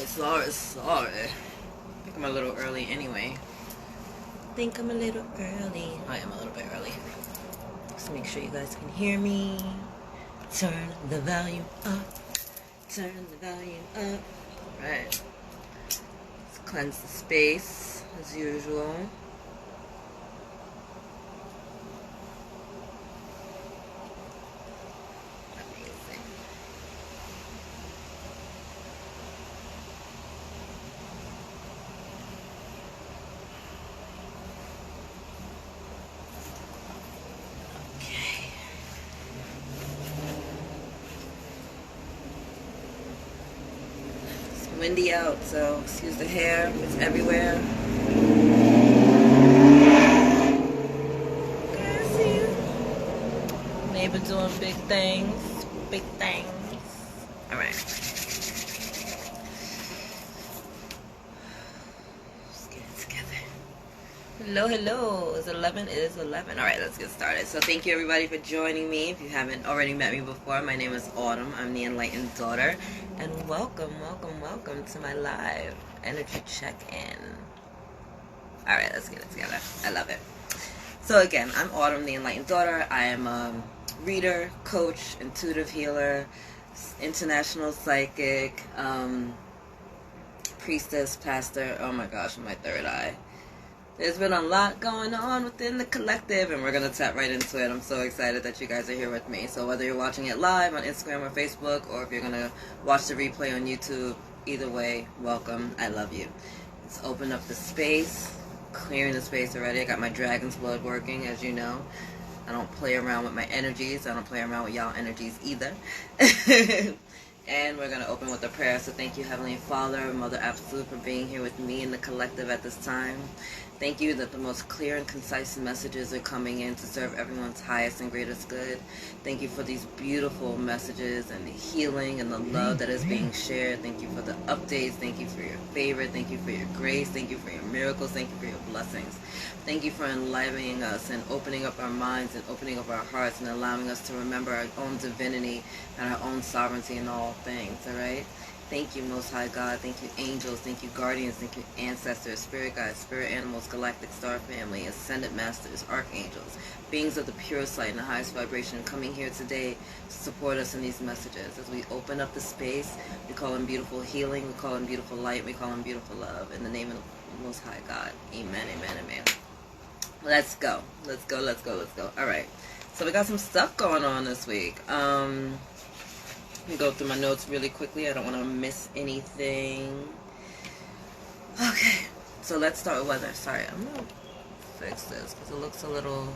Sorry. I think I'm a little early anyway. I am a little bit early. Just make sure you guys can hear me. Turn the volume up. Right. Let's cleanse the space as usual. Windy out, so excuse the hair, it's everywhere. Okay, I see you. Neighbor doing big things. Alright. Let's get it together. Hello. It's 11. It is 11. Alright, let's get started. So thank you everybody for joining me. If you haven't already met me before, my name is Autumn. I'm the Enlightened daughter. And welcome to my live energy check-in. Alright, let's get it together. I love it. So again, I'm Autumn, the Enlightened daughter. I am a reader, coach, intuitive healer, international psychic, priestess, pastor. Oh my gosh, my third eye. There's been a lot going on within the collective, and we're going to tap right into it. I'm so excited that you guys are here with me. So whether you're watching it live on Instagram or Facebook, or if you're going to watch the replay on YouTube, either way, welcome. I love you. Let's open up the space, clearing the space already. I got my dragon's blood working, as you know. I don't play around with my energies. I don't play around with y'all energies either. And we're going to open with a prayer. So thank you, Heavenly Father, Mother Absolute, for being here with me in the collective at this time. Thank you that the most clear and concise messages are coming in to serve everyone's highest and greatest good. Thank you for these beautiful messages and the healing and the love that is being shared. Thank you for the updates. Thank you for your favor. Thank you for your grace. Thank you for your miracles. Thank you for your blessings. Thank you for enlivening us and opening up our minds and opening up our hearts and allowing us to remember our own divinity and our own sovereignty in all things, all right? Thank you, Most High God. Thank you, angels. Thank you, guardians. Thank you, ancestors, spirit guides, spirit animals, galactic star family, ascended masters, archangels, beings of the purest light and the highest vibration coming here today to support us in these messages. As we open up the space, we call in beautiful healing, we call in beautiful light, we call in beautiful love. In the name of the Most High God. Amen, amen, amen. Let's go. All right. So we got some stuff going on this week. Let me go through my notes really quickly. I don't want to miss anything. Okay, so let's start with weather. Sorry, I'm going to fix this because it looks a little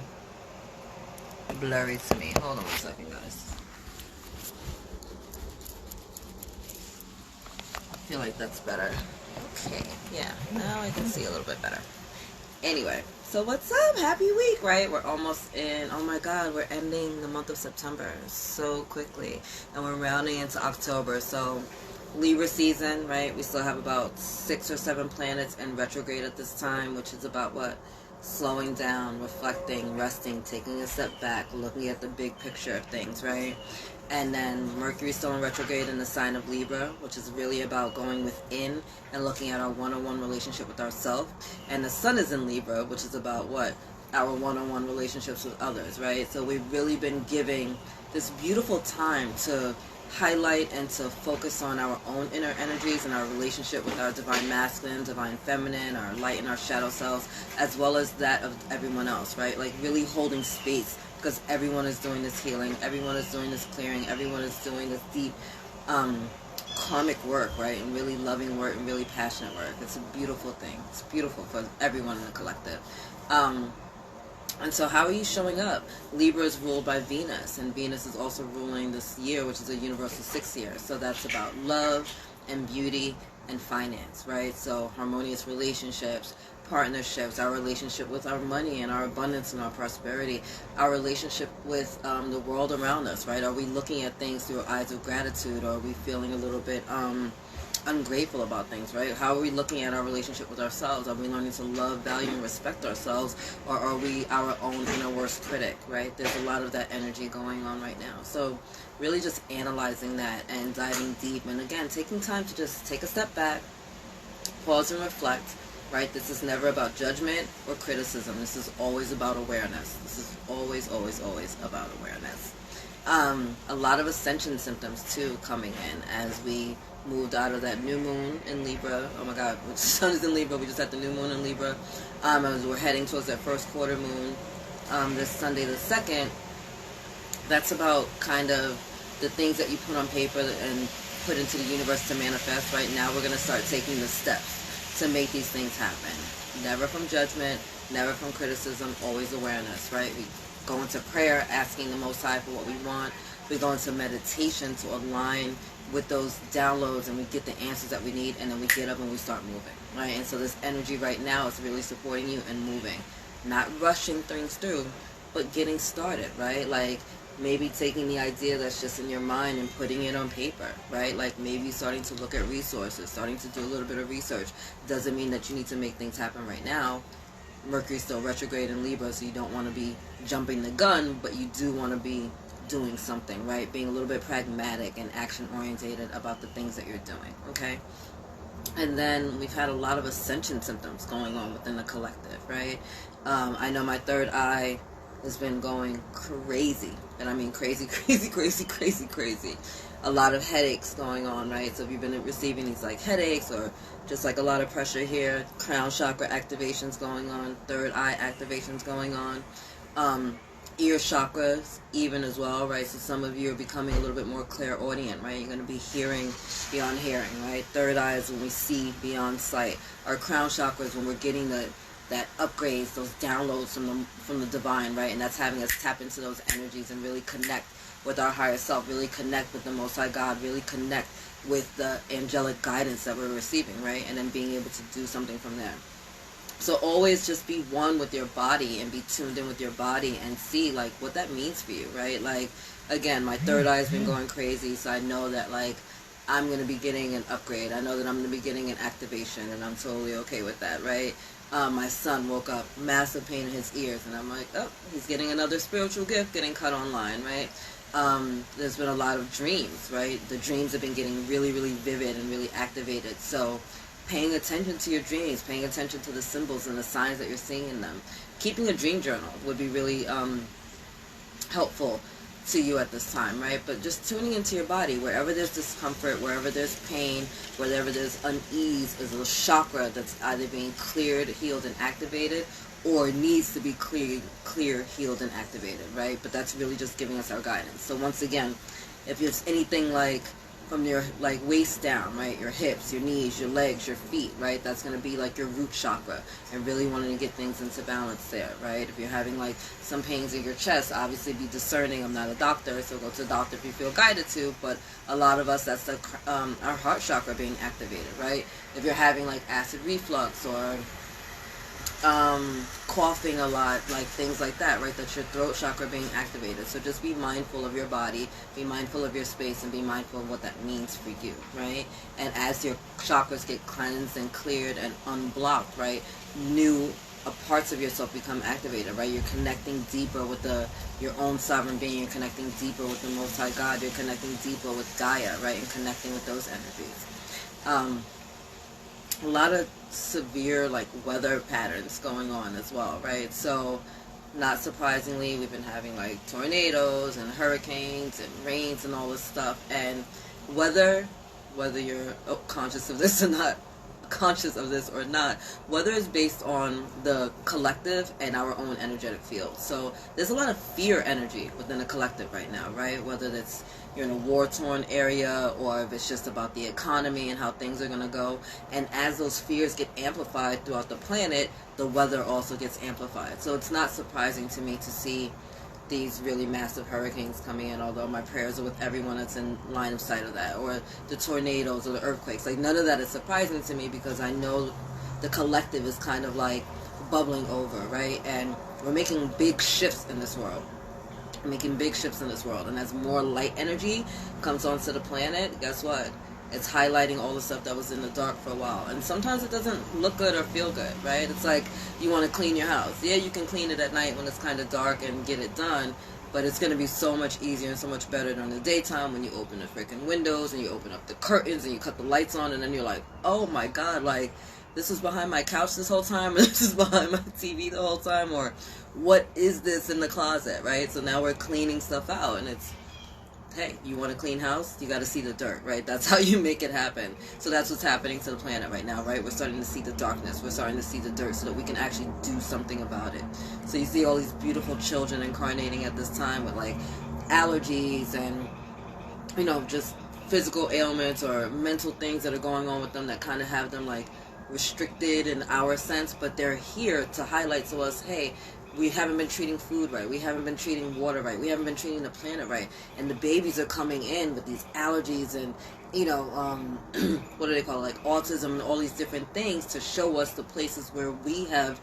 blurry to me. Hold on 1 second, guys. I feel like that's better. Okay, yeah, now I can see a little bit better. Anyway, so what's up? Happy week, right? We're almost in, oh my God, we're ending the month of September so quickly. And we're rounding into October. So Libra season, right? We still have about 6 or 7 planets in retrograde at this time, which is about what? Slowing down, reflecting, resting, taking a step back, looking at the big picture of things, right? And then Mercury's still in retrograde in the sign of Libra, which is really about going within and looking at our one-on-one relationship with ourselves. And the Sun is in Libra, which is about what? Our one-on-one relationships with others, right? So we've really been giving this beautiful time to highlight and to focus on our own inner energies and our relationship with our divine masculine, divine feminine, our light and our shadow selves, as well as that of everyone else, right? Like really holding space, because everyone is doing this healing, everyone is doing this clearing, everyone is doing this deep karmic work, right? And really loving work and really passionate work. It's a beautiful thing. It's beautiful for everyone in the collective. And so how are you showing up? Libra is ruled by Venus, and Venus is also ruling this year, which is a universal 6th year. So that's about love and beauty and finance, right? So harmonious relationships, partnerships, our relationship with our money and our abundance and our prosperity, our relationship with the world around us, right? Are we looking at things through eyes of gratitude, or are we feeling a little bit ungrateful about things, right? How are we looking at our relationship with ourselves? Are we learning to love, value, and respect ourselves, or are we our own inner worst critic, right? There's a lot of that energy going on right now. So really just analyzing that and diving deep, and again, taking time to just take a step back, pause and reflect, right? This is never about judgment or criticism. This is always about awareness. This is always, always, always about awareness. A lot of ascension symptoms too coming in as we moved out of that new moon in Libra. Oh my God, the sun is in Libra. We just had the new moon in Libra. As we're heading towards that first quarter moon, this Sunday the 2nd. That's about kind of the things that you put on paper and put into the universe to manifest. Right now, we're going to start taking the steps to make these things happen. Never from judgment, never from criticism, always awareness, right? We go into prayer, asking the Most High for what we want. We go into meditation to align with those downloads, and we get the answers that we need, and then we get up and we start moving, right? And so this energy right now is really supporting you and moving, not rushing things through, but getting started, right? Like maybe taking the idea that's just in your mind and putting it on paper, right? Like maybe starting to look at resources, starting to do a little bit of research. Doesn't mean that you need to make things happen right now. Mercury's still retrograde in Libra, so you don't want to be jumping the gun, but you do want to be doing something, right? Being a little bit pragmatic and action orientated about the things that you're doing, okay? And then we've had a lot of ascension symptoms going on within the collective, right? I know my third eye has been going crazy, and I mean crazy, crazy, crazy, crazy, crazy. A lot of headaches going on, right? So if you've been receiving these like headaches or just like a lot of pressure here, crown chakra activations going on, third eye activations going on, ear chakras even as well, right? So some of you are becoming a little bit more clairaudient, right? You're going to be hearing beyond hearing, right? Third eye is when we see beyond sight. Our crown chakra is when we're getting that upgrades, those downloads from the divine, right? And that's having us tap into those energies and really connect with our higher self, really connect with the Most High God, really connect with the angelic guidance that we're receiving, right? And then being able to do something from there. So always just be one with your body and be tuned in with your body and see like what that means for you, right? Like, again, my third eye has been going crazy, so I know that like I'm going to be getting an upgrade. I know that I'm going to be getting an activation, and I'm totally okay with that, right? My son woke up, massive pain in his ears, and I'm like, oh, he's getting another spiritual gift getting cut online, right? There's been a lot of dreams, right? The dreams have been getting really, really vivid and really activated. So paying attention to your dreams, paying attention to the symbols and the signs that you're seeing in them. Keeping a dream journal would be really helpful to you at this time, right? But just tuning into your body, wherever there's discomfort, wherever there's pain, wherever there's unease, is a chakra that's either being cleared, healed, and activated, or needs to be clear, healed, and activated, right? But that's really just giving us our guidance. So once again, if it's anything like from your like waist down, right, your hips, your knees, your legs, your feet, right, that's going to be like your root chakra, and really wanting to get things into balance there, right? If you're having like some pains in your chest, obviously be discerning. I'm not a doctor, so go to the doctor if you feel guided to, but a lot of us, that's the our heart chakra being activated, right? If you're having like acid reflux or coughing a lot, like things like that, right? That's your throat chakra being activated. So just be mindful of your body, be mindful of your space, and be mindful of what that means for you, right? And as your chakras get cleansed and cleared and unblocked, right, new parts of yourself become activated, right? You're connecting deeper with your own sovereign being. You're connecting deeper with the Most High God. You're connecting deeper with Gaia, right? And connecting with those energies. A lot of severe like weather patterns going on as well, right? So not surprisingly, we've been having like tornadoes and hurricanes and rains and all this stuff. And whether you're conscious of this or not, weather is based on the collective and our own energetic field. So there's a lot of fear energy within the collective right now, right? Whether that's you're in a war-torn area, or if it's just about the economy and how things are going to go. And as those fears get amplified throughout the planet, the weather also gets amplified. So it's not surprising to me to see these really massive hurricanes coming in, although my prayers are with everyone that's in line of sight of that, or the tornadoes or the earthquakes. Like, none of that is surprising to me, because I know the collective is kind of like bubbling over, right? And we're making big shifts in this world. And as more light energy comes onto the planet, guess what? It's highlighting all the stuff that was in the dark for a while. And sometimes it doesn't look good or feel good, right? It's like you want to clean your house. Yeah, you can clean it at night when it's kind of dark and get it done, but it's going to be so much easier and so much better during the daytime when you open the freaking windows and you open up the curtains and you cut the lights on, and then you're like, oh my God, like, this was behind my couch this whole time, or this is behind my TV the whole time, or what is this in the closet, right? So now we're cleaning stuff out, and it's, hey, you want a clean house? You got to see the dirt, right? That's how you make it happen. So that's what's happening to the planet right now, right? We're starting to see the darkness. We're starting to see the dirt so that we can actually do something about it. So you see all these beautiful children incarnating at this time with like allergies and, you know, just physical ailments or mental things that are going on with them that kind of have them like restricted in our sense, but they're here to highlight to us, hey, we haven't been treating food right, we haven't been treating water right, we haven't been treating the planet right, and the babies are coming in with these allergies and, you know, what do they call it, like autism and all these different things to show us the places where we have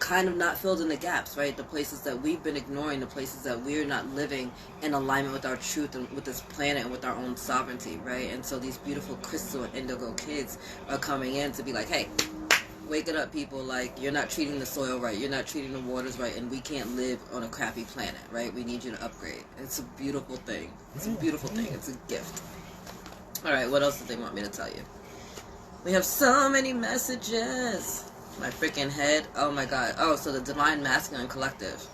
kind of not filled in the gaps, right? The places that we've been ignoring, the places that we're not living in alignment with our truth and with this planet and with our own sovereignty, right? And so these beautiful crystal and indigo kids are coming in to be like, hey, wake it up, people. Like, you're not treating the soil right, you're not treating the waters right, and we can't live on a crappy planet, right? We need you to upgrade. It's a beautiful thing. It's a beautiful thing. It's a gift. All right, what else did they want me to tell you? We have so many messages. My freaking head. Oh my God. Oh, so the Divine Masculine Collective.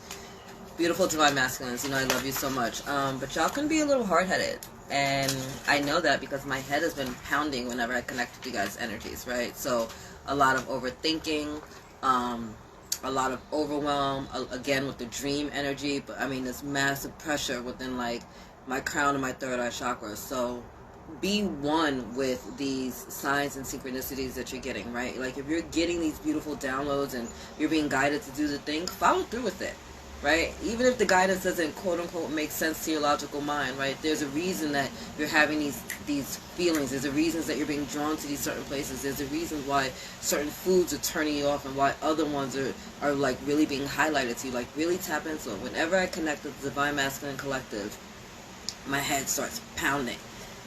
Beautiful Divine Masculines. You know I love you so much. But y'all can be a little hard-headed. And I know that because my head has been pounding whenever I connect with you guys' energies, right? So a lot of overthinking, a lot of overwhelm, again with the dream energy. But I mean, there's massive pressure within like my crown and my third eye chakra. So be one with these signs and synchronicities that you're getting, right? Like if you're getting these beautiful downloads and you're being guided to do the thing, follow through with it, right? Even if the guidance doesn't quote unquote make sense to your logical mind, right? There's a reason that you're having these feelings. There's a reasons that you're being drawn to these certain places. There's a reason why certain foods are turning you off and why other ones are like really being highlighted to you. Like really tap into it. Whenever I connect with the Divine Masculine Collective, my head starts pounding.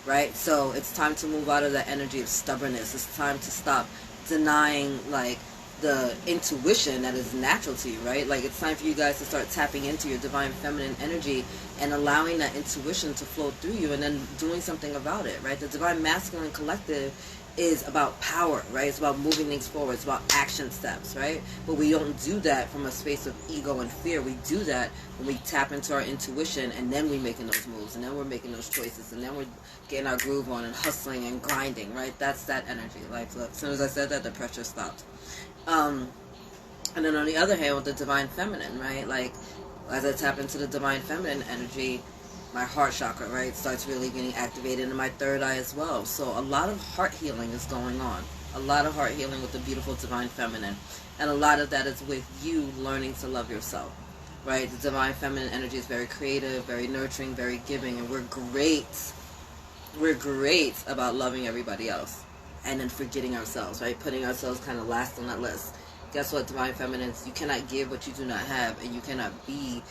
Right? So it's time to move out of that energy of stubbornness. It's time to stop denying like the intuition that is natural to you, right? Like it's time for you guys to start tapping into your divine feminine energy and allowing that intuition to flow through you and then doing something about it, right? The Divine Masculine Collective is about power, right? It's about moving things forward. It's about action steps, right? But we don't do that from a space of ego and fear. We do that when we tap into our intuition, and then we're making those moves, and then we're making those choices, and then we're getting our groove on and hustling and grinding, right? That's that energy. Like, look, as soon as I said that, the pressure stopped. And then on the other hand, with the Divine Feminine, right? Like, as I tap into the Divine Feminine energy, my heart chakra, right, starts really getting activated in my third eye as well. So a lot of heart healing is going on. A lot of heart healing with the beautiful Divine Feminine. And a lot of that is with you learning to love yourself, right? The Divine Feminine energy is very creative, very nurturing, very giving. And we're great about loving everybody else. And then forgetting ourselves, right? Putting ourselves kind of last on that list. Guess what, Divine Feminines? You cannot give what you do not have. And you cannot be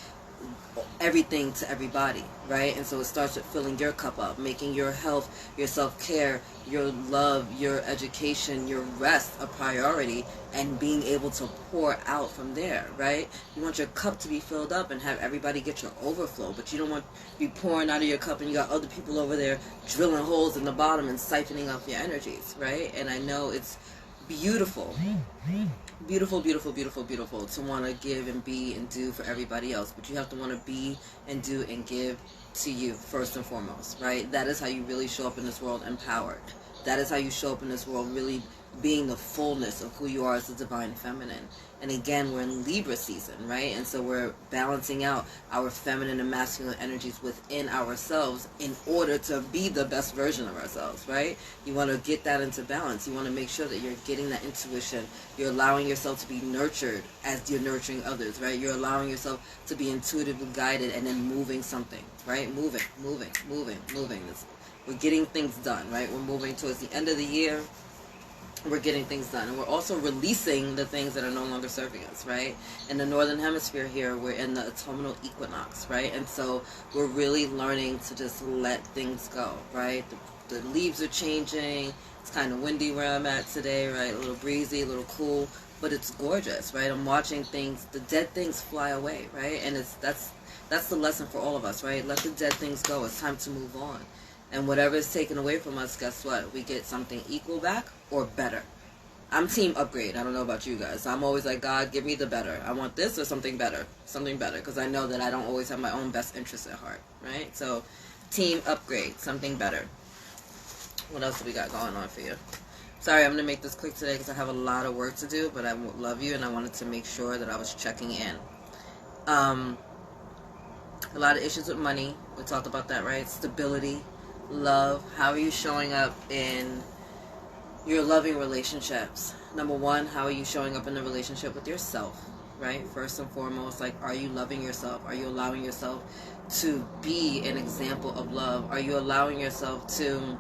everything to everybody, right? And so it starts with filling your cup up, making your health, your self-care, your love, your education, your rest a priority, and being able to pour out from there, right? You want your cup to be filled up and have everybody get your overflow, but you don't want to be pouring out of your cup and you got other people over there drilling holes in the bottom and siphoning up your energies, right? And I know it's beautiful, beautiful, beautiful, beautiful, beautiful to want to give and be and do for everybody else, but you have to want to be and do and give to you first and foremost, right? That is how you really show up in this world empowered. That is how you show up in this world really being the fullness of who you are as the Divine Feminine. And again, we're in Libra season, right? And so we're balancing out our feminine and masculine energies within ourselves in order to be the best version of ourselves, right? You want to get that into balance. You want to make sure that you're getting that intuition. You're allowing yourself to be nurtured as you're nurturing others, right? You're allowing yourself to be intuitively guided and then moving something, right? Moving. We're getting things done, right? We're moving towards the end of the year. We're getting things done, and we're also releasing the things that are no longer serving us, right? In the northern hemisphere here, we're in the autumnal equinox, right? And so we're really learning to just let things go, right? the leaves are changing. It's kind of windy where I'm at today, right? A little breezy, a little cool, but it's gorgeous, right? I'm watching things, the dead things fly away, right? And that's the lesson for all of us, right? Let the dead things go. It's time to move on. And whatever is taken away from us, guess what? We get something equal back or better. I'm team upgrade. I don't know about you guys. I'm always like, God, give me the better. I want this or something better. Something better. Because I know that I don't always have my own best interests at heart, right? So, team upgrade. Something better. What else do we got going on for you? Sorry, I'm going to make this quick today because I have a lot of work to do. But I love you and I wanted to make sure that I was checking in. A lot of issues with money. We talked about that, right? Stability. Love. How are you showing up in your loving relationships? Number one, how are you showing up in the relationship with yourself, right? First and foremost, like, are you loving yourself? Are you allowing yourself to be an example of love? Are you allowing yourself to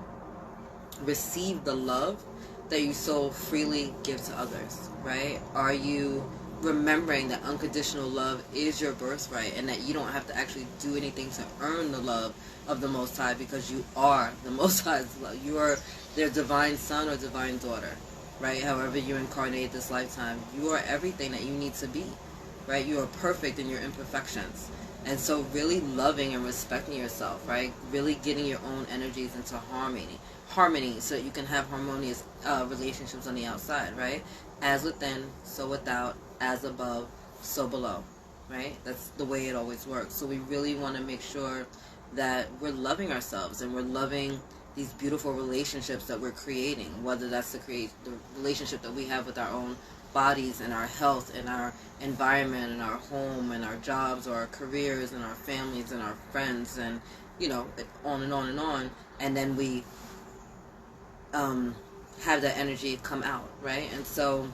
receive the love that you so freely give to others, right? Are you remembering that unconditional love is your birthright and that you don't have to actually do anything to earn the love of the Most High, because you are the Most High's love. You are their divine son or divine daughter, right? However you incarnate this lifetime, you are everything that you need to be, right? You are perfect in your imperfections. And so really loving and respecting yourself, right? Really getting your own energies into harmony so that you can have harmonious relationships on the outside, right? As within, so without, as above, so below, right? That's the way it always works. So we really want to make sure that we're loving ourselves and we're loving these beautiful relationships that we're creating, whether that's to create the relationship that we have with our own bodies and our health and our environment and our home and our jobs or our careers and our families and our friends and, you know, on and on and on. And then we have that energy come out, right? And so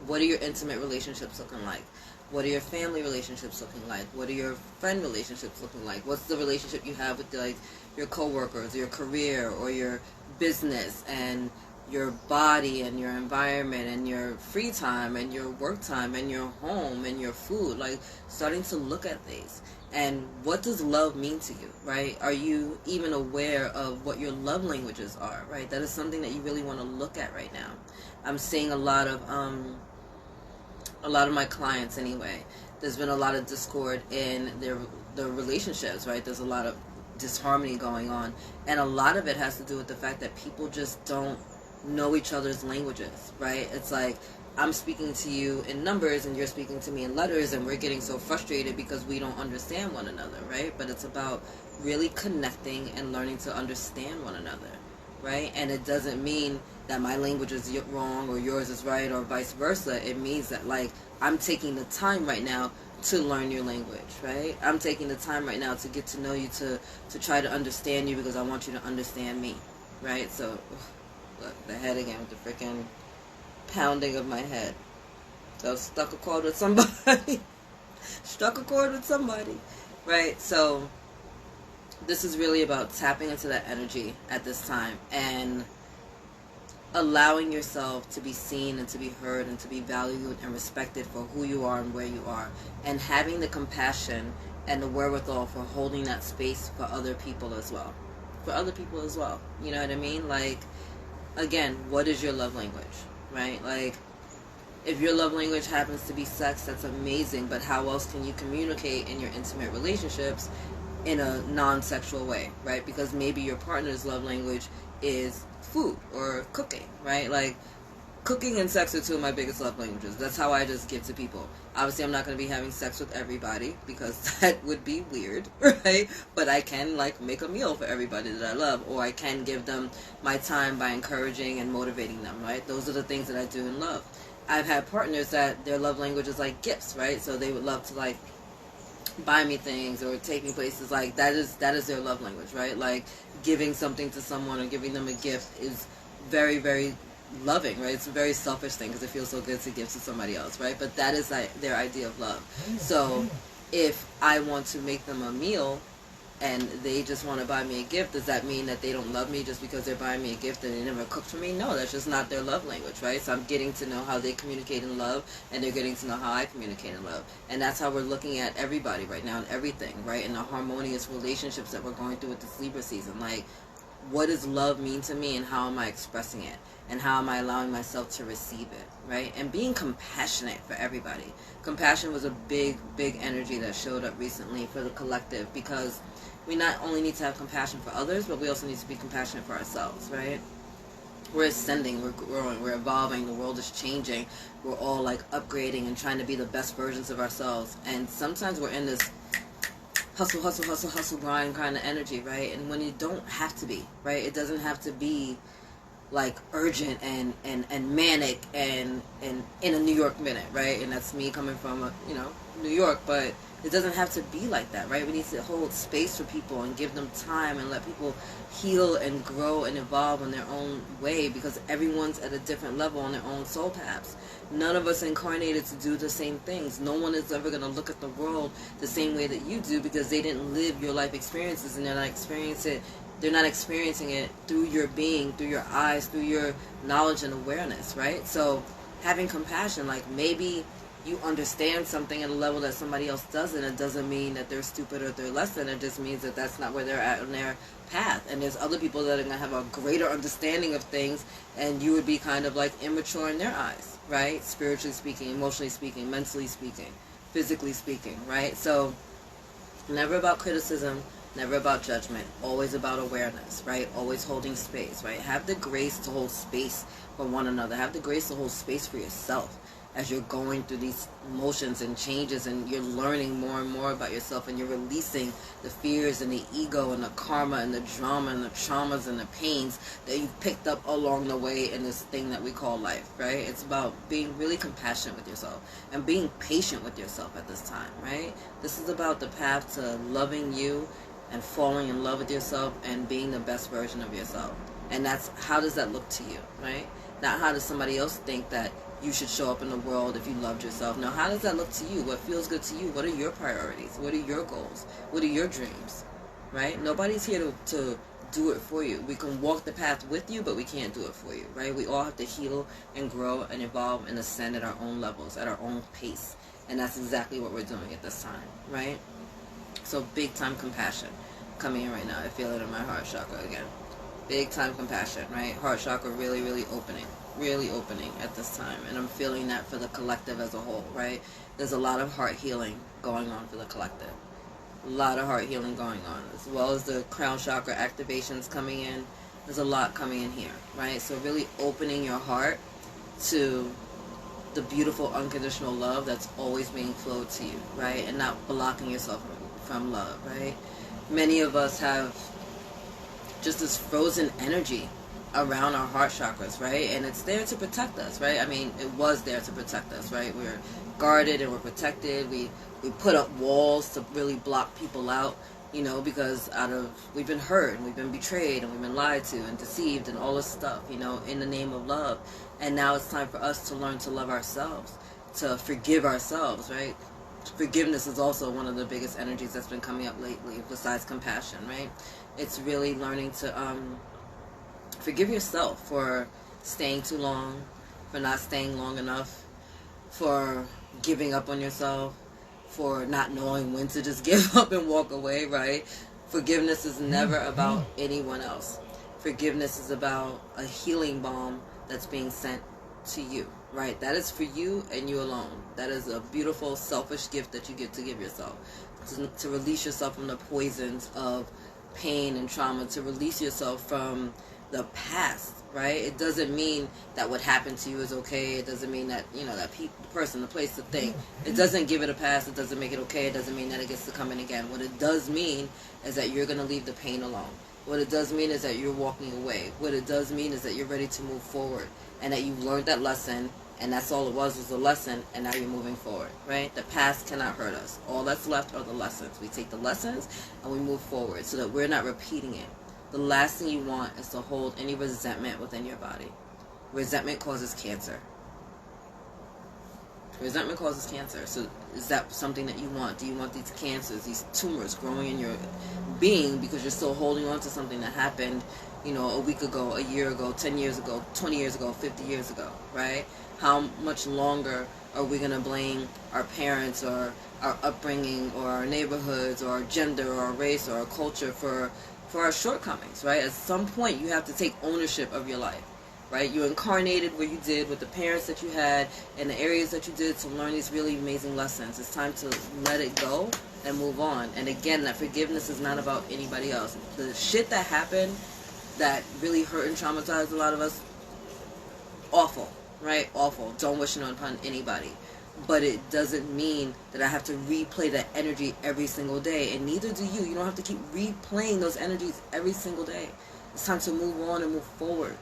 what are your intimate relationships looking like? What are your family relationships looking like? What are your friend relationships looking like? What's the relationship you have with, like, your coworkers, your career, or your business, and your body, and your environment, and your free time, and your work time, and your home, and your food? Like, starting to look at these. And what does love mean to you, right? Are you even aware of what your love languages are, right? That is something that you really want to look at right now. I'm seeing a lot of my clients anyway. There's been a lot of discord in their relationships, right? There's a lot of disharmony going on, and a lot of it has to do with the fact that people just don't know each other's languages, right? It's like, I'm speaking to you in numbers and you're speaking to me in letters, and we're getting so frustrated because we don't understand one another, right? But it's about really connecting and learning to understand one another, right? And it doesn't mean that my language is wrong or yours is right or vice versa. It means that, like, I'm taking the time right now to learn your language, right? I'm taking the time right now to get to know you, to try to understand you, because I want you to understand me, right? So, look, the head again with the freaking pounding of my head. So, struck a chord with somebody. Struck a chord with somebody, right? So, this is really about tapping into that energy at this time and allowing yourself to be seen and to be heard and to be valued and respected for who you are and where you are, and having the compassion and the wherewithal for holding that space for other people as well. You know what I mean? Like, again, what is your love language, right? Like, if your love language happens to be sex, that's amazing, but how else can you communicate in your intimate relationships in a non-sexual way, right? Because maybe your partner's love language is food or cooking, right? Like, cooking and sex are two of my biggest love languages. That's how I just give to people. Obviously, I'm not going to be having sex with everybody because that would be weird, right? But I can, like, make a meal for everybody that I love, or I can give them my time by encouraging and motivating them, right? Those are the things that I do in love. I've had partners that their love language is like gifts, right? So they would love to, like, buy me things or take me places. Like, that is their love language, right? Like, giving something to someone or giving them a gift is very, very loving, right? It's a very selfish thing because it feels so good to give to somebody else, right? But that is, like, their idea of love. So if I want to make them a meal and they just want to buy me a gift, does that mean that they don't love me just because they're buying me a gift and they never cooked for me? No, that's just not their love language, right? So I'm getting to know how they communicate in love, and they're getting to know how I communicate in love. And that's how we're looking at everybody right now and everything, right? And the harmonious relationships that we're going through with this Libra season. Like, what does love mean to me, and how am I expressing it, and how am I allowing myself to receive it, right? And being compassionate for everybody. Compassion was a big energy that showed up recently for the collective, because we not only need to have compassion for others, but we also need to be compassionate for ourselves, right? We're ascending, we're growing, we're evolving, the world is changing, we're all like upgrading and trying to be the best versions of ourselves, and sometimes we're in this hustle grind kind of energy, right? And when you don't have to be, right? It doesn't have to be like urgent and manic and in a New York minute, right? And that's me coming from New York, but it doesn't have to be like that, right? We need to hold space for people and give them time and let people heal and grow and evolve in their own way, because everyone's at a different level on their own soul paths. None of us incarnated to do the same things. No one is ever going to look at the world the same way that you do, because they didn't live your life experiences, and they're not experiencing it through your being, through your eyes, through your knowledge and awareness, right? So having compassion, like maybe you understand something at a level that somebody else doesn't. It doesn't mean that they're stupid or they're less than. It just means that that's not where they're at on their path. And there's other people that are going to have a greater understanding of things, and you would be kind of like immature in their eyes, right? Spiritually speaking, emotionally speaking, mentally speaking, physically speaking, right? So never about criticism, never about judgment, always about awareness, right? Always holding space, right? Have the grace to hold space for one another. Have the grace to hold space for yourself as you're going through these emotions and changes, and you're learning more and more about yourself, and you're releasing the fears and the ego and the karma and the drama and the traumas and the pains that you've picked up along the way in this thing that we call life, right? It's about being really compassionate with yourself and being patient with yourself at this time, right? This is about the path to loving you and falling in love with yourself and being the best version of yourself. And that's, how does that look to you, right? Not how does somebody else think that you should show up in the world if you loved yourself. No, how does that look to you? What feels good to you? What are your priorities? What are your goals? What are your dreams, right? Nobody's here to do it for you. We can walk the path with you, but we can't do it for you, right? We all have to heal and grow and evolve and ascend at our own levels, at our own pace. And that's exactly what we're doing at this time, right? So big time compassion coming in right now. I feel it in my heart chakra again. Big time compassion, right? Heart chakra really opening at this time. And I'm feeling that for the collective as a whole, right? There's a lot of heart healing going on for the collective. A lot of heart healing going on, as well as the crown chakra activations coming in. There's a lot coming in here, right? So really opening your heart to the beautiful unconditional love that's always being flowed to you, right? And not blocking yourself from love, right? Many of us have just this frozen energy around our heart chakras, right? And it's there to protect us, right? I mean, it was there to protect us, right? We're guarded and we're protected. We put up walls to really block people out, because we've been hurt and we've been betrayed and we've been lied to and deceived and all this stuff, in the name of love. And now it's time for us to learn to love ourselves, to forgive ourselves, right? Forgiveness is also one of the biggest energies that's been coming up lately, besides compassion, right? It's really learning to forgive yourself for staying too long, for not staying long enough, for giving up on yourself, for not knowing when to just give up and walk away, right? Forgiveness is never about anyone else. Forgiveness is about a healing balm that's being sent to you, right? That is for you and you alone. That is a beautiful, selfish gift that you get to give yourself. To release yourself from the poisons of pain and trauma, to release yourself from the past, right? It doesn't mean that what happened to you is okay. It doesn't mean that, that person, the place, the thing. It doesn't give it a pass. It doesn't make it okay. It doesn't mean that it gets to come in again. What it does mean is that you're going to leave the pain alone. What it does mean is that you're walking away. What it does mean is that you're ready to move forward, and that you've learned that lesson, and that's all it was a lesson, and now you're moving forward, right? The past cannot hurt us. All that's left are the lessons. We take the lessons and we move forward so that we're not repeating it. The last thing you want is to hold any resentment within your body. Resentment causes cancer. Resentment causes cancer. So is that something that you want? Do you want these cancers, these tumors growing in your being because you're still holding on to something that happened, a week ago, a year ago, 10 years ago, 20 years ago, 50 years ago, right? How much longer are we going to blame our parents or our upbringing or our neighborhoods or our gender or our race or our culture for for our shortcomings, right? At some point, you have to take ownership of your life, right? You incarnated where you did with the parents that you had and the areas that you did to learn these really amazing lessons. It's time to let it go and move on. And again, that forgiveness is not about anybody else. The shit that happened that really hurt and traumatized a lot of us, awful, right? Awful. Don't wish it upon anybody. But it doesn't mean that I have to replay that energy every single day. And neither do you. You don't have to keep replaying those energies every single day. It's time to move on and move forward.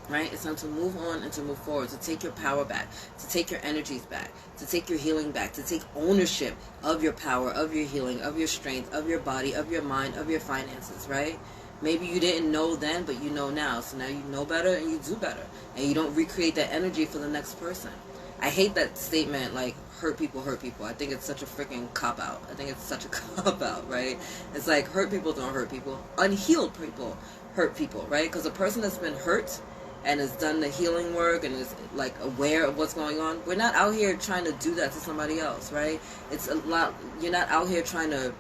Right? It's time to move on and to move forward. To take your power back. To take your energies back. To take your healing back. To take ownership of your power, of your healing, of your strength, of your body, of your mind, of your finances. Right? Maybe you didn't know then, but you know now. So now you know better and you do better. And you don't recreate that energy for the next person. I hate that statement, like, hurt people, hurt people. I think it's such a freaking cop-out. I think it's such a cop-out, right? It's like, hurt people don't hurt people. Unhealed people hurt people, right? Because a person that's been hurt and has done the healing work and is, like, aware of what's going on, we're not out here trying to do that to somebody else, right? It's a lot, you're not out here trying to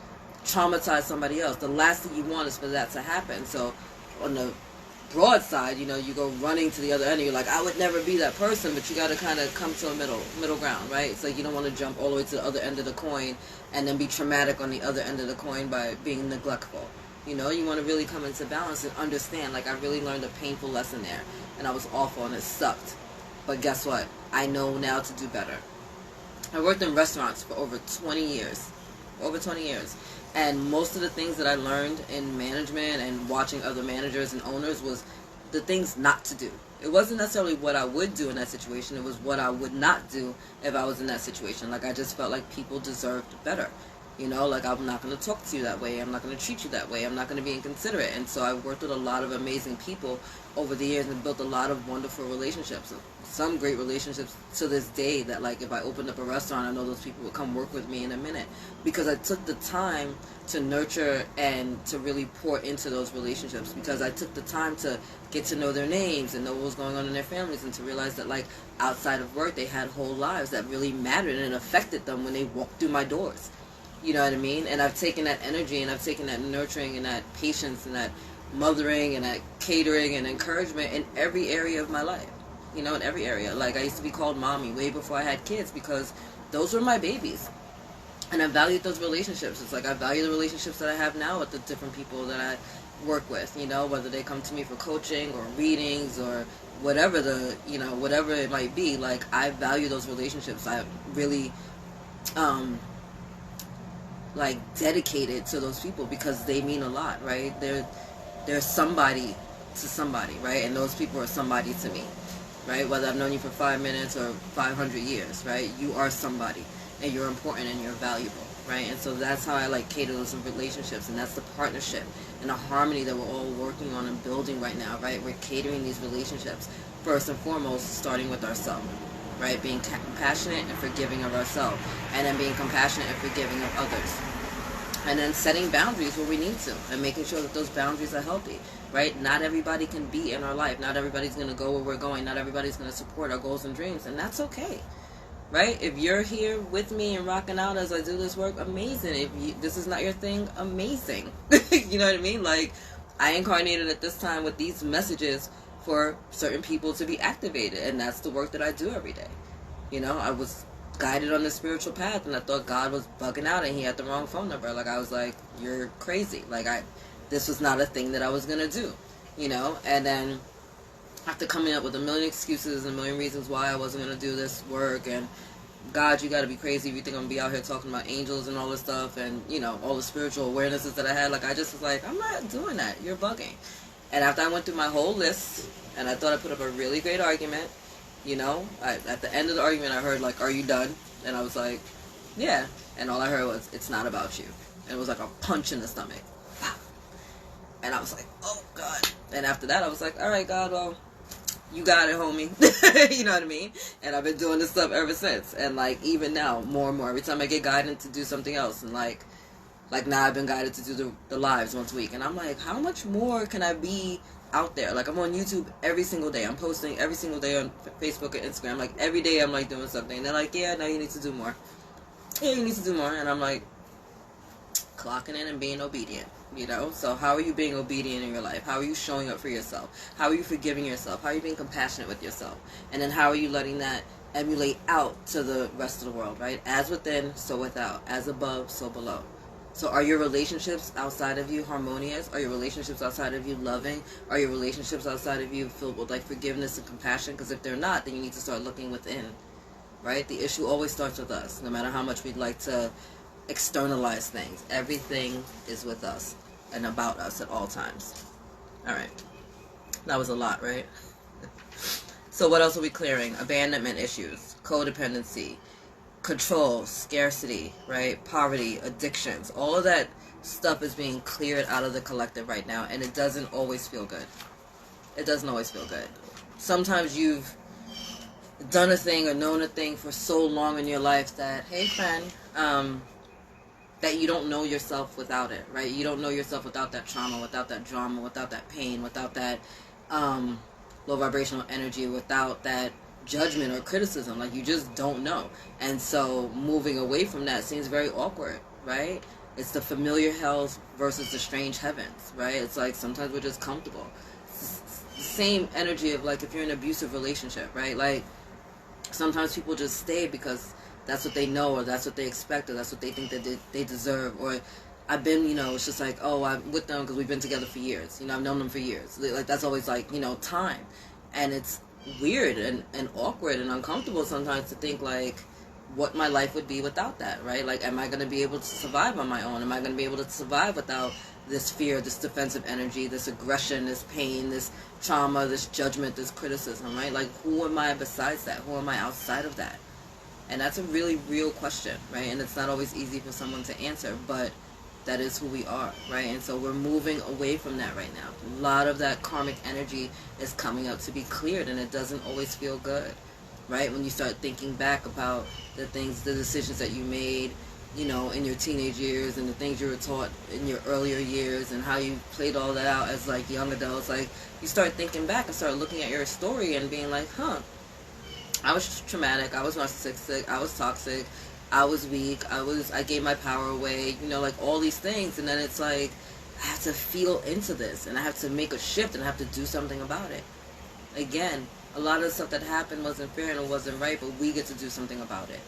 traumatize somebody else. The last thing you want is for that to happen. So, on the broadside, you know, you go running to the other end, you're like, I would never be that person, but you got to kind of come to a middle ground, right? It's like you don't want to jump all the way to the other end of the coin and then be traumatic on the other end of the coin by being neglectful. You know, you want to really come into balance and understand, like, I really learned a painful lesson there, and I was awful and it sucked. But guess what? I know now to do better. I worked in restaurants for over 20 years. And most of the things that I learned in management and watching other managers and owners was the things not to do. It wasn't necessarily what I would do in that situation. It was what I would not do if I was in that situation. Like, I just felt like people deserved better. You know, like, I'm not going to talk to you that way. I'm not going to treat you that way. I'm not going to be inconsiderate. And so I worked with a lot of amazing people over the years and built a lot of wonderful relationships. Some great relationships to this day that, like, if I opened up a restaurant, I know those people would come work with me in a minute. Because I took the time to nurture and to really pour into those relationships. Because I took the time to get to know their names and know what was going on in their families, and to realize that, like, outside of work, they had whole lives that really mattered and affected them when they walked through my doors. You know what I mean? And I've taken that energy and I've taken that nurturing and that patience and that mothering and that catering and encouragement in every area of my life. You know, in every area. Like, I used to be called mommy way before I had kids because those were my babies. And I valued those relationships. It's like I value the relationships that I have now with the different people that I work with, you know, whether they come to me for coaching or readings or whatever whatever it might be. Like, I value those relationships. I really, dedicated to those people because they mean a lot, right? They're somebody to somebody, right? And those people are somebody to me, right? Whether I've known you for 5 minutes or 500 years, right? You are somebody, and you're important and you're valuable, right? And so that's how I cater those relationships, and that's the partnership and the harmony that we're all working on and building right now, right? We're catering these relationships first and foremost, starting with ourselves. Right, being compassionate and forgiving of ourselves, and then being compassionate and forgiving of others, and then setting boundaries where we need to, and making sure that those boundaries are healthy. Right, not everybody can be in our life. Not everybody's going to go where we're going. Not everybody's going to support our goals and dreams, and that's okay. Right, if you're here with me and rocking out as I do this work, amazing. If this is not your thing, amazing. You know what I mean? Like, I incarnated at this time with these messages for certain people to be activated, and that's the work that I do every day. You know, I was guided on the spiritual path, and I thought God was bugging out and he had the wrong phone number. Like, I was like, you're crazy. Like, this was not a thing that I was gonna do, you know. And then after coming up with a million excuses and a million reasons why I wasn't gonna do this work, and God, you gotta be crazy if you think I'm gonna be out here talking about angels and all this stuff, and, you know, all the spiritual awarenesses that I had, like, I just was like, I'm not doing that. You're bugging. And after I went through my whole list, and I thought I put up a really great argument, you know, at the end of the argument I heard, like, are you done? And I was like, yeah. And all I heard was, it's not about you. And it was like a punch in the stomach. And I was like, oh, God. And after that, I was like, all right, God, well, you got it, homie. You know what I mean? And I've been doing this stuff ever since. And, like, even now, more and more. Every time I get guided to do something else, and, like now I've been guided to do the lives once a week. And I'm like, how much more can I be out there? Like, I'm on YouTube every single day. I'm posting every single day on Facebook and Instagram. Like, every day I'm, like, doing something. And they're like, yeah, no, you need to do more. Yeah, you need to do more. And I'm like, clocking in and being obedient, you know? So how are you being obedient in your life? How are you showing up for yourself? How are you forgiving yourself? How are you being compassionate with yourself? And then how are you letting that emulate out to the rest of the world, right? As within, so without. As above, so below. So are your relationships outside of you harmonious? Are your relationships outside of you loving? Are your relationships outside of you filled with like forgiveness and compassion? Because if they're not, then you need to start looking within, right? The issue always starts with us, no matter how much we'd like to externalize things. Everything is with us and about us at all times. All right. That was a lot, right? So what else are we clearing? Abandonment issues, codependency, control, scarcity, right? Poverty, addictions. All of that stuff is being cleared out of the collective right now, and it doesn't always feel good. It doesn't always feel good. Sometimes you've done a thing or known a thing for so long in your life that, hey friend, that you don't know yourself without it, right? You don't know yourself without that trauma, without that drama, without that pain, without that low vibrational energy, without that judgment or criticism. Like, you just don't know. And so moving away from that seems very awkward, right? It's the familiar hells versus the strange heavens, right? It's like sometimes we're just comfortable. It's the same energy of like if you're in an abusive relationship, right? Like sometimes people just stay because that's what they know, or that's what they expect, or that's what they think that they deserve. Or I've been, it's just like, oh, I'm with them because we've been together for years. I've known them for years. Like, that's always like, time. And it's weird and awkward and uncomfortable sometimes to think like what my life would be without that, right? Like, am I going to be able to survive on my own? Am I going to be able to survive without this fear, this defensive energy, this aggression, this pain, this trauma, this judgment, this criticism, right? Like, who am I besides that? Who am I outside of that? And that's a really real question, right? And it's not always easy for someone to answer, but that is who we are, right? And so we're moving away from that right now. A lot of that karmic energy is coming up to be cleared, and it doesn't always feel good, right? When you start thinking back about the things, the decisions that you made, in your teenage years, and the things you were taught in your earlier years, and how you played all that out as like young adults. Like, you start thinking back and start looking at your story and being like, I was traumatic, I was narcissistic, I was toxic, I was weak, I gave my power away, like all these things. And then it's like, I have to feel into this, and I have to make a shift, and I have to do something about it. Again, a lot of the stuff that happened wasn't fair and it wasn't right, but we get to do something about it.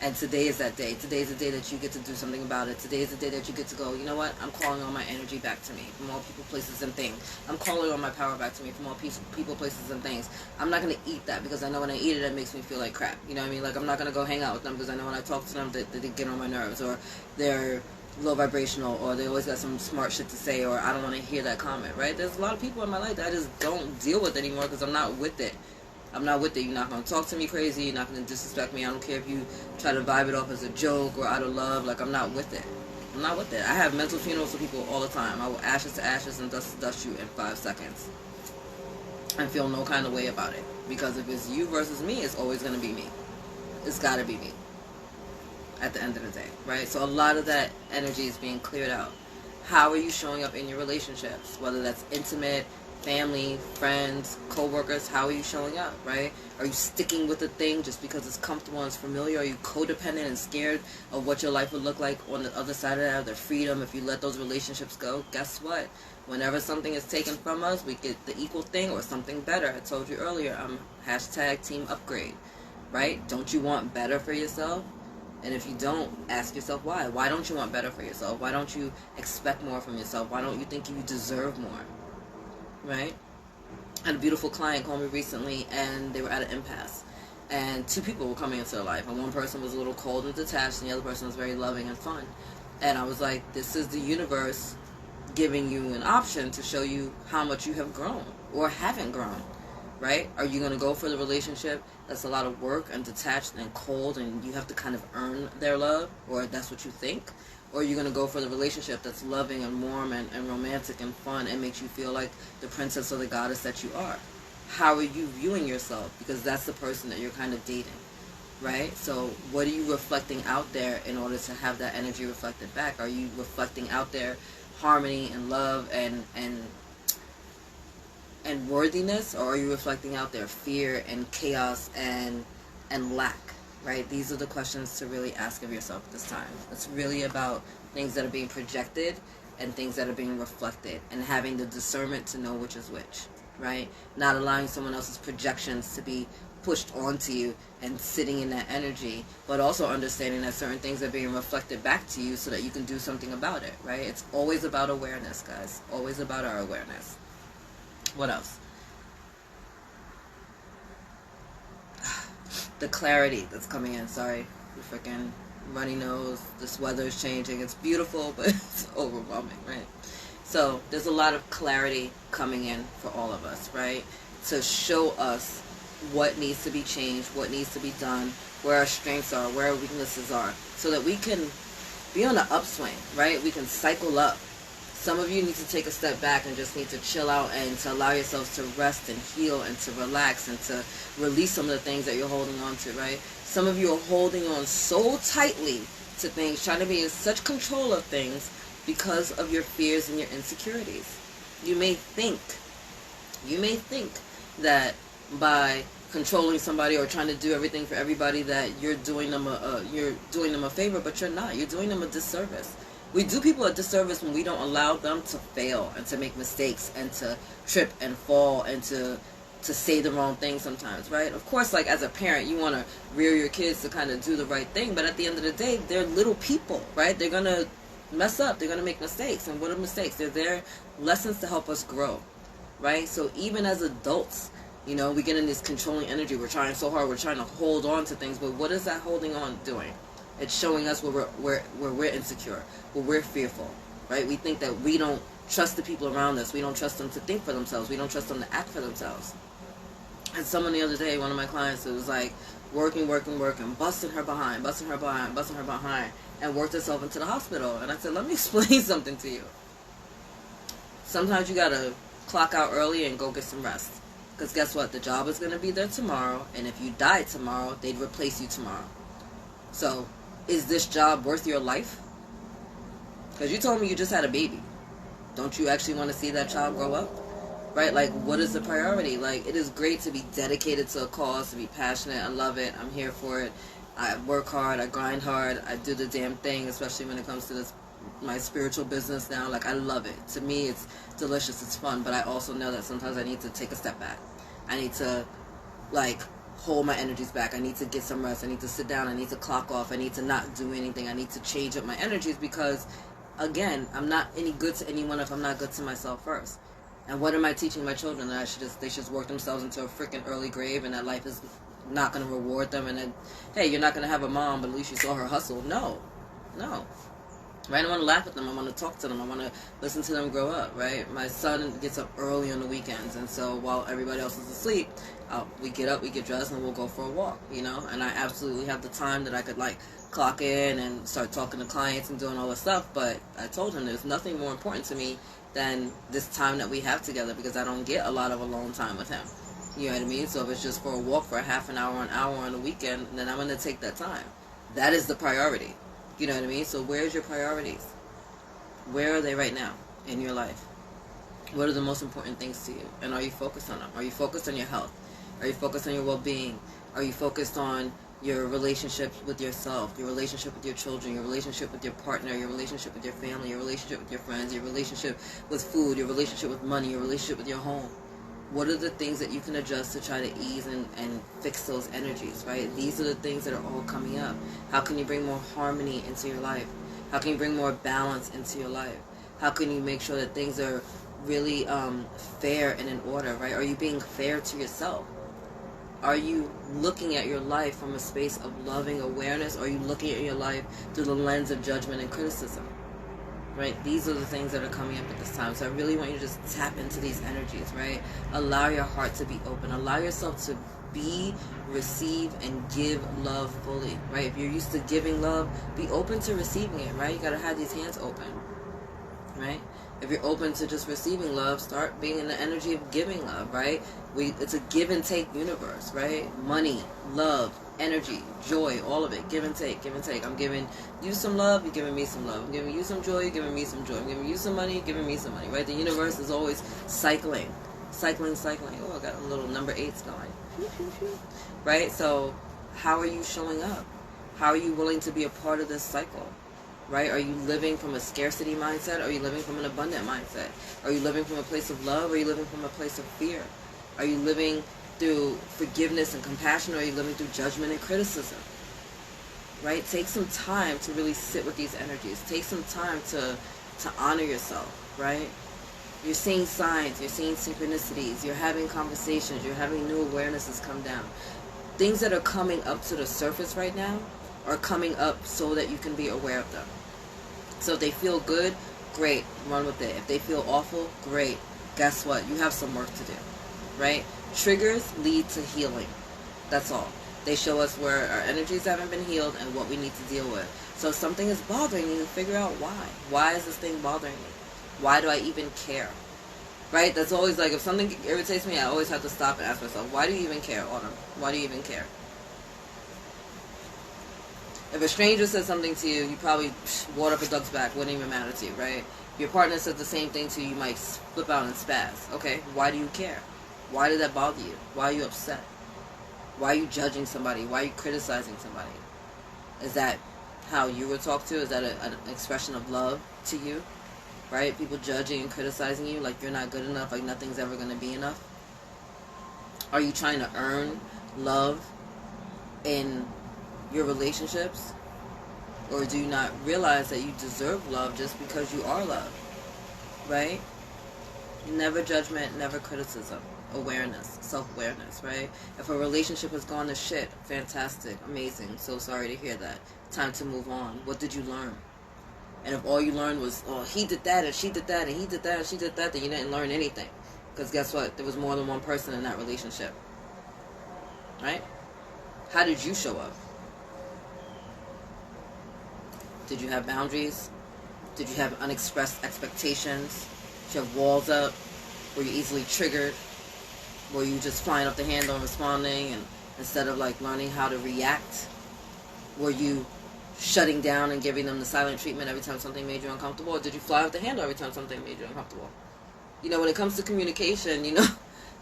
And today is that day. Today is the day that you get to do something about it. Today is the day that you get to go, you know what? I'm calling all my energy back to me from all people, places, and things. I'm calling all my power back to me from all people, places, and things. I'm not going to eat that because I know when I eat it, it makes me feel like crap. You know what I mean? Like, I'm not going to go hang out with them because I know when I talk to them, that they get on my nerves, or they're low vibrational, or they always got some smart shit to say, or I don't want to hear that comment, right? There's a lot of people in my life that I just don't deal with anymore because I'm not with it. I'm not with it. You're not going to talk to me crazy. You're not going to disrespect me. I don't care if you try to vibe it off as a joke or out of love. Like, I'm not with it. I'm not with it. I have mental funerals for people all the time. I will ashes to ashes and dust to dust you in 5 seconds. And feel no kind of way about it. Because if it's you versus me, it's always going to be me. It's got to be me. At the end of the day, right? So a lot of that energy is being cleared out. How are you showing up in your relationships? Whether that's intimate, family, friends, co-workers, how are you showing up, right? Are you sticking with the thing just because it's comfortable and it's familiar? Are you codependent and scared of what your life would look like on the other side of that, the freedom, if you let those relationships go? Guess what? Whenever something is taken from us, we get the equal thing or something better. I told you earlier, hashtag team upgrade, right? Don't you want better for yourself? And if you don't, ask yourself why. Why don't you want better for yourself? Why don't you expect more from yourself? Why don't you think you deserve more? Right? I had a beautiful client call me recently, and they were at an impasse. And 2 people were coming into their life. And one person was a little cold and detached, and the other person was very loving and fun. And I was like, this is the universe giving you an option to show you how much you have grown or haven't grown. Right? Are you going to go for the relationship that's a lot of work and detached and cold, and you have to kind of earn their love, or that's what you think? Or are you going to go for the relationship that's loving and warm and romantic and fun and makes you feel like the princess or the goddess that you are? How are you viewing yourself? Because that's the person that you're kind of dating, right? So what are you reflecting out there in order to have that energy reflected back? Are you reflecting out there harmony and love and worthiness, or are you reflecting out there fear and chaos and lack, right? These are the questions to really ask of yourself at this time. It's really about things that are being projected and things that are being reflected, and having the discernment to know which is which, right? Not allowing someone else's projections to be pushed onto you and sitting in that energy, but also understanding that certain things are being reflected back to you so that you can do something about it, right? It's always about awareness, guys. Always about our awareness. What else? The clarity that's coming in. Sorry, the freaking runny nose. This weather is changing. It's beautiful, but it's overwhelming, right? So there's a lot of clarity coming in for all of us, right? To show us what needs to be changed, what needs to be done, where our strengths are, where our weaknesses are, so that we can be on an upswing, right? We can cycle up. Some of you need to take a step back and just need to chill out and to allow yourselves to rest and heal and to relax and to release some of the things that you're holding on to, right? Some of you are holding on so tightly to things, trying to be in such control of things because of your fears and your insecurities. You may think that by controlling somebody or trying to do everything for everybody that you're doing them a favor, but you're not. You're doing them a disservice. We do people a disservice when we don't allow them to fail and to make mistakes and to trip and fall and to say the wrong thing sometimes, right? Of course, like as a parent, you want to rear your kids to kind of do the right thing, but at the end of the day, they're little people, right? They're going to mess up. They're going to make mistakes. And what are mistakes? They're lessons to help us grow, right? So even as adults, you know, we get in this controlling energy. We're trying so hard. We're trying to hold on to things, but what is that holding on doing? It's showing us where we're insecure, where we're fearful, right? We think that we don't trust the people around us. We don't trust them to think for themselves. We don't trust them to act for themselves. And someone the other day, one of my clients, it was like working, busting her behind, and worked herself into the hospital. And I said, let me explain something to you. Sometimes you gotta clock out early and go get some rest. Because guess what? The job is going to be there tomorrow, and if you died tomorrow, they'd replace you tomorrow. So, is this job worth your life? Because you told me you just had a baby. Don't you actually want to see that child grow up? Right? Like, what is the priority? Like, it is great to be dedicated to a cause, to be passionate. I love it. I'm here for it. I work hard. I grind hard. I do the damn thing, especially when it comes to this, my spiritual business now. Like, I love it. To me, it's delicious. It's fun. But I also know that sometimes I need to take a step back. I need to, like, hold my energies back. I need to get some rest. I need to sit down. I need to clock off. I need to not do anything. I need to change up my energies because, again, I'm not any good to anyone if I'm not good to myself first. And what am I teaching my children? That they should work themselves into a freaking early grave and that life is not going to reward them, and then, hey, you're not going to have a mom, but at least you saw her hustle. No. Right? I want to laugh at them. I want to talk to them. I want to listen to them grow up, right? My son gets up early on the weekends, and so while everybody else is asleep, we get up, we get dressed, and we'll go for a walk, you know? And I absolutely have the time that I could, like, clock in and start talking to clients and doing all this stuff, but I told him there's nothing more important to me than this time that we have together because I don't get a lot of alone time with him. You know what I mean? So if it's just for a walk for a half an hour, an hour on the weekend, then I'm going to take that time. That is the priority. You know what I mean? So where's your priorities? Where are they right now in your life? What are the most important things to you? And are you focused on them? Are you focused on your health? Are you focused on your well-being? Are you focused on your relationships with yourself, your relationship with your children, your relationship with your partner, your relationship with your family, your relationship with your friends, your relationship with food, your relationship with money, your relationship with your home? What are the things that you can adjust to try to ease and fix those energies, right? These are the things that are all coming up. How can you bring more harmony into your life? How can you bring more balance into your life? How can you make sure that things are really fair and in order, right? Are you being fair to yourself? Are you looking at your life from a space of loving awareness? Or are you looking at your life through the lens of judgment and criticism? Right? These are the things that are coming up at this time. So I really want you to just tap into these energies, right? Allow your heart to be open. Allow yourself to be, receive, and give love fully, right? If you're used to giving love, be open to receiving it, right? You got to have these hands open, right? If you're open to just receiving love, start being in the energy of giving love, right? It's a give and take universe, right? Money, love, energy, joy, all of it. Give and take, give and take. I'm giving you some love, you're giving me some love. I'm giving you some joy, you're giving me some joy. I'm giving you some money, you're giving me some money, right? The universe is always cycling. Oh, I got a little number 8s going. Right? So how are you showing up? How are you willing to be a part of this cycle? Right? Are you living from a scarcity mindset? Or are you living from an abundant mindset? Are you living from a place of love? Or are you living from a place of fear? Are you living through forgiveness and compassion? Or are you living through judgment and criticism? Right? Take some time to really sit with these energies. Take some time to honor yourself, right? You're seeing signs, you're seeing synchronicities, you're having conversations, you're having new awarenesses come down. Things that are coming up to the surface right now are coming up so that you can be aware of them. So if they feel good, great, run with it. If they feel awful, great. Guess what? You have some work to do, right? Triggers lead to healing. That's all. They show us where our energies haven't been healed and what we need to deal with. So if something is bothering you, figure out why. Why is this thing bothering me? Why do I even care? Right? That's always like, if something irritates me, I always have to stop and ask myself, why do you even care, Autumn? Why do you even care? If a stranger says something to you, you probably water up a duck's back. Wouldn't even matter to you, right? If your partner says the same thing to you, you might flip out and spaz. Okay, why do you care? Why did that bother you? Why are you upset? Why are you judging somebody? Why are you criticizing somebody? Is that how you were talked to? Is that an expression of love to you? Right? People judging and criticizing you like you're not good enough, like nothing's ever going to be enough. Are you trying to earn love in your relationships? Or do you not realize that you deserve love just because you are loved? Right? Never judgment, never criticism. Awareness, self-awareness, right? If a relationship has gone to shit, fantastic, amazing, so sorry to hear that. Time to move on. What did you learn? And if all you learned was, oh, he did that, and she did that, and he did that, and she did that, then you didn't learn anything. Because guess what? There was more than one person in that relationship. Right? How did you show up? Did you have boundaries? Did you have unexpressed expectations? Did you have walls up? Were you easily triggered? Were you just flying off the handle and responding, and instead of like learning how to react? Were you shutting down and giving them the silent treatment every time something made you uncomfortable? Or did you fly off the handle every time something made you uncomfortable? You know, when it comes to communication, you know,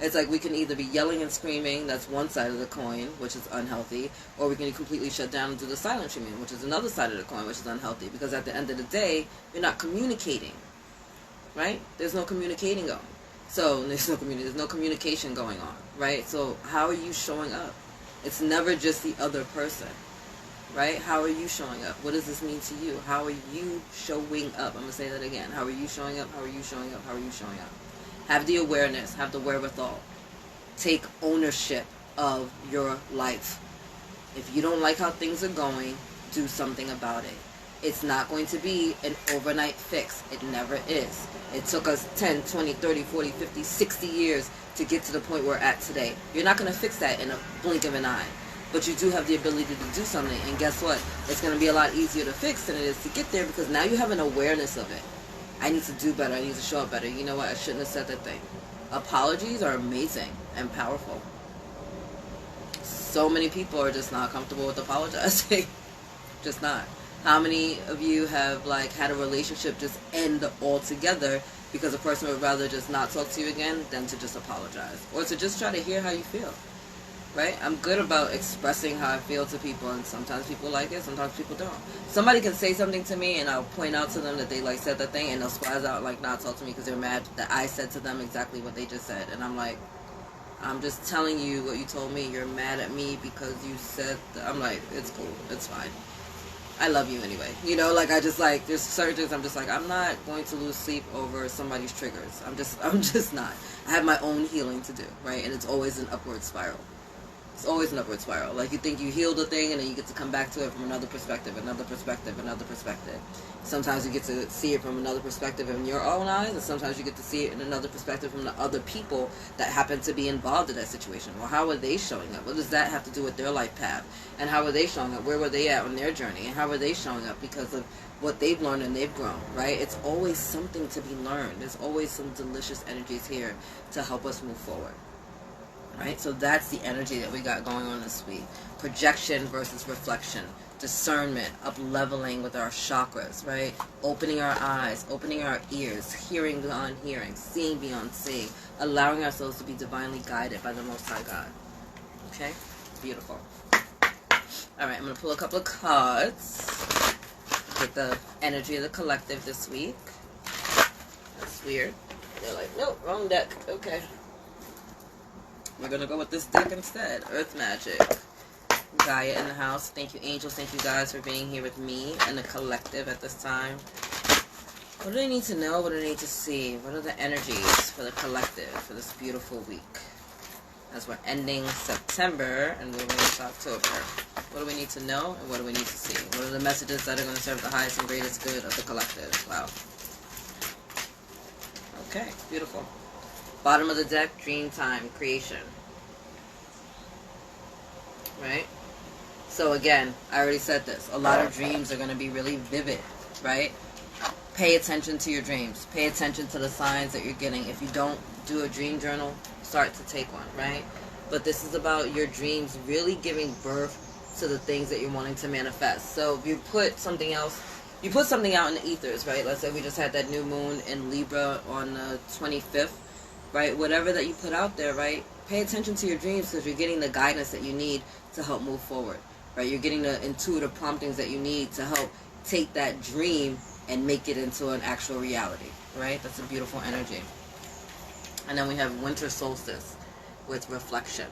it's like we can either be yelling and screaming, that's one side of the coin, which is unhealthy, or we can completely shut down and do the silent treatment, which is another side of the coin, which is unhealthy, because at the end of the day, you're not communicating, right? There's no communicating going. So there's no communication going on, right? So how are you showing up? It's never just the other person, right? How are you showing up? What does this mean to you? How are you showing up? I'm going to say that again. How are you showing up? How are you showing up? How are you showing up? Have the awareness, have the wherewithal. Take ownership of your life. If you don't like how things are going, do something about it. It's not going to be an overnight fix. It never is. It took us 10, 20, 30, 40, 50, 60 years to get to the point we're at today. You're not going to fix that in a blink of an eye. But you do have the ability to do something. And guess what? It's going to be a lot easier to fix than it is to get there, because now you have an awareness of it. I need to do better. I need to show up better. You know what? I shouldn't have said that thing. Apologies are amazing and powerful. So many people are just not comfortable with apologizing. Just not. How many of you have like had a relationship just end altogether because a person would rather just not talk to you again than to just apologize, or to just try to hear how you feel? Right? I'm good about expressing how I feel to people, and sometimes people like it, sometimes people don't. Somebody can say something to me and I'll point out to them that they like said that thing, and they'll spaz out like not talk to me because they're mad that I said to them exactly what they just said. And I'm like, I'm just telling you what you told me. You're mad at me because you said that. I'm like, it's cool, it's fine. I love you anyway. You know, like I just like, there's certain things I'm just like, I'm not going to lose sleep over somebody's triggers. I'm just not. I have my own healing to do, right? And it's always an upward spiral. It's always an upward spiral. Like you think you healed a thing, and then you get to come back to it from another perspective, another perspective, another perspective. Sometimes you get to see it from another perspective in your own eyes, and sometimes you get to see it in another perspective from the other people that happen to be involved in that situation. Well, how are they showing up? What does that have to do with their life path? And how are they showing up? Where were they at on their journey? And how are they showing up because of what they've learned and they've grown, right? It's always something to be learned. There's always some delicious energies here to help us move forward. Right? So that's the energy that we got going on this week. Projection versus reflection. Discernment, up-leveling with our chakras, right? Opening our eyes, opening our ears, hearing beyond hearing, seeing beyond seeing, allowing ourselves to be divinely guided by the Most High God. Okay? Beautiful. Alright, I'm going to pull a couple of cards with the energy of the collective this week. That's weird. They're like, nope, wrong deck. Okay. We're going to go with this deck instead. Earth Magic. Gaia in the house. Thank you, angels. Thank you, guys, for being here with me and the collective at this time. What do they need to know? What do they need to see? What are the energies for the collective for this beautiful week? As we're ending September and moving into October. What do we need to know and what do we need to see? What are the messages that are going to serve the highest and greatest good of the collective? Wow. Okay, beautiful. Bottom of the deck, dream time, creation. Right? So again, I already said this. A lot of dreams are going to be really vivid, right? Pay attention to your dreams. Pay attention to the signs that you're getting. If you don't do a dream journal, start to take one, right? But this is about your dreams really giving birth to the things that you're wanting to manifest. So if you put something else, you put something out in the ethers, right? Let's say we just had that new moon in Libra on the 25th, right? Whatever that you put out there, right? Pay attention to your dreams because you're getting the guidance that you need to help move forward, right? You're getting the intuitive promptings that you need to help take that dream and make it into an actual reality, right? That's a beautiful energy. And then we have winter solstice with reflection,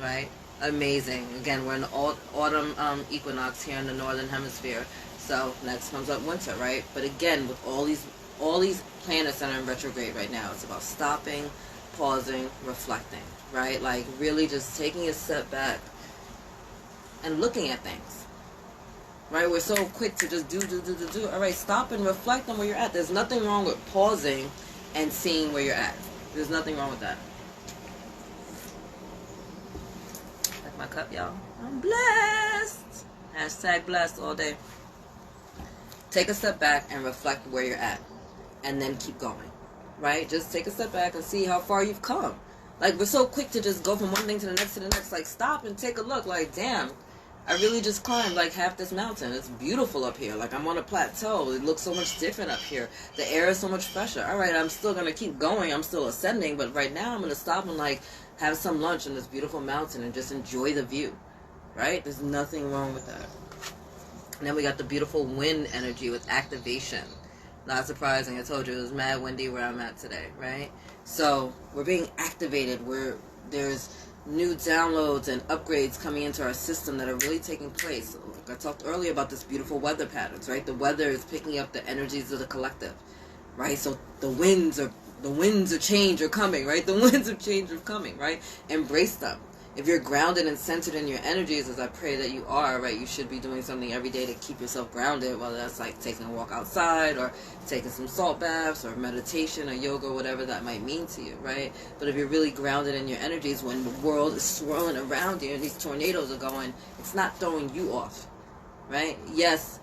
right? Amazing. Again, we're in the autumn equinox here in the northern hemisphere. So next comes up winter, right? But again, with all these planets that are in retrograde right now, it's about stopping, pausing, reflecting, right? Like really just taking a step back and looking at things, right? We're so quick to just do. All right, stop and reflect on where you're at. There's nothing wrong with pausing and seeing where you're at. There's nothing wrong with that. Like my cup, y'all. I'm blessed. Hashtag blessed all day. Take a step back and reflect where you're at. And then keep going. Right? Just take a step back and see how far you've come. Like, we're so quick to just go from one thing to the next. Like, stop and take a look. Like, damn, I really just climbed like half this mountain. It's beautiful up here. Like, I'm on a plateau. It looks so much different up here. The air is so much fresher. All right, I'm still going to keep going. I'm still ascending. But right now, I'm going to stop and, like, have some lunch on this beautiful mountain and just enjoy the view. Right? There's nothing wrong with that. And then we got the beautiful wind energy with activation. Not surprising. I told you it was mad windy where I'm at today. Right? So, we're being activated. There's new downloads and upgrades coming into our system that are really taking place. Like I talked earlier about this beautiful weather patterns, right? The weather is picking up the energies of the collective, right? So the winds of change are coming, right? The winds of change are coming, right? Embrace them. If you're grounded and centered in your energies, as I pray that you are, right, you should be doing something every day to keep yourself grounded, whether that's like taking a walk outside or taking some salt baths or meditation or yoga, whatever that might mean to you, right? But if you're really grounded in your energies, when the world is swirling around you and these tornadoes are going, it's not throwing you off, right? Yes,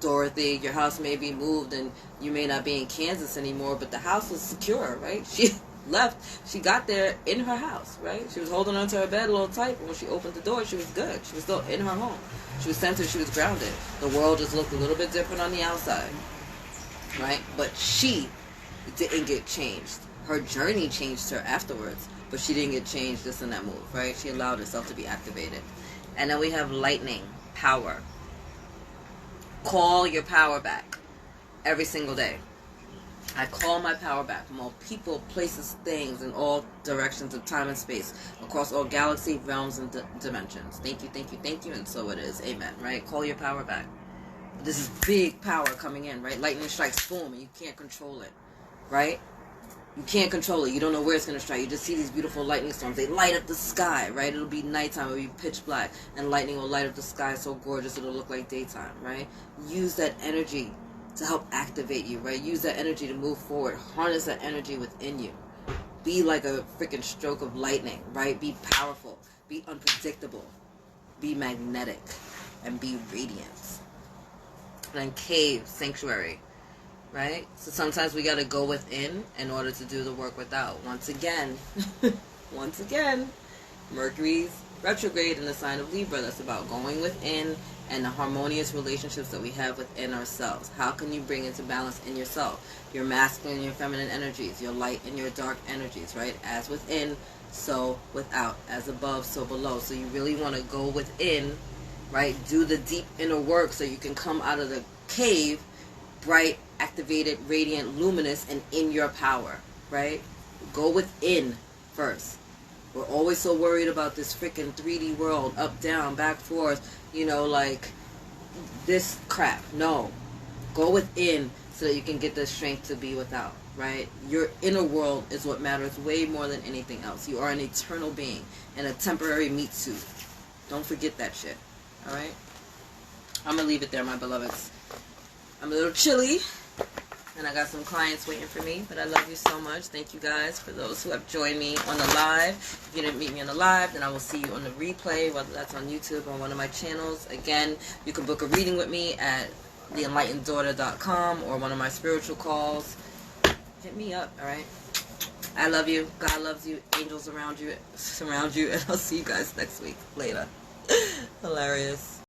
Dorothy, your house may be moved and you may not be in Kansas anymore, but the house was secure, right? She left, she got there in her house, right? She was holding onto her bed a little tight, but when she opened the door, she was good. She was still in her home. She was centered, she was grounded. The world just looked a little bit different on the outside, right? But she didn't get changed. Her journey changed her afterwards, but she didn't get changed just in that move, right? She allowed herself to be activated. And then we have lightning, power. Call your power back every single day. I call my power back from all people, places, things, in all directions of time and space, across all galaxy, realms, and dimensions. Thank you, and so it is. Amen, right? Call your power back. This is big power coming in, right? Lightning strikes, boom, and you can't control it, right? You can't control it. You don't know where it's going to strike. You just see these beautiful lightning storms. They light up the sky, right? It'll be nighttime. It'll be pitch black, and lightning will light up the sky so gorgeous it'll look like daytime, right? Use that energy to help activate you, right? Use that energy to move forward. Harness that energy within you. Be like a freaking stroke of lightning, right? Be powerful. Be unpredictable. Be magnetic. And be radiant. And then cave, sanctuary, right? So sometimes we got to go within in order to do the work without. Once again, Mercury's retrograde in the sign of Libra. That's about going within and the harmonious relationships that we have within ourselves. How can you bring into balance in yourself? Your masculine and your feminine energies, your light and your dark energies, right? As within, so without. As above, so below. So you really want to go within right? Do the deep inner work so you can come out of the cave bright, activated, radiant, luminous, and in your power, right? Go within first. We're always so worried about this freaking 3D world, up, down, back, forth, you know, like this crap. No. Go within so that you can get the strength to be without, right? Your inner world is what matters way more than anything else. You are an eternal being in a temporary meat suit. Don't forget that shit, alright? I'm going to leave it there, my beloveds. I'm a little chilly, and I got some clients waiting for me, but I love you so much. Thank you guys for those who have joined me on the live. If you didn't meet me on the live, then I will see you on the replay, whether that's on YouTube or on one of my channels. Again, you can book a reading with me at theenlighteneddaughter.com or one of my spiritual calls. Hit me up, alright? I love you. God loves you. Angels around you, surround you, and I'll see you guys next week. Later. Hilarious.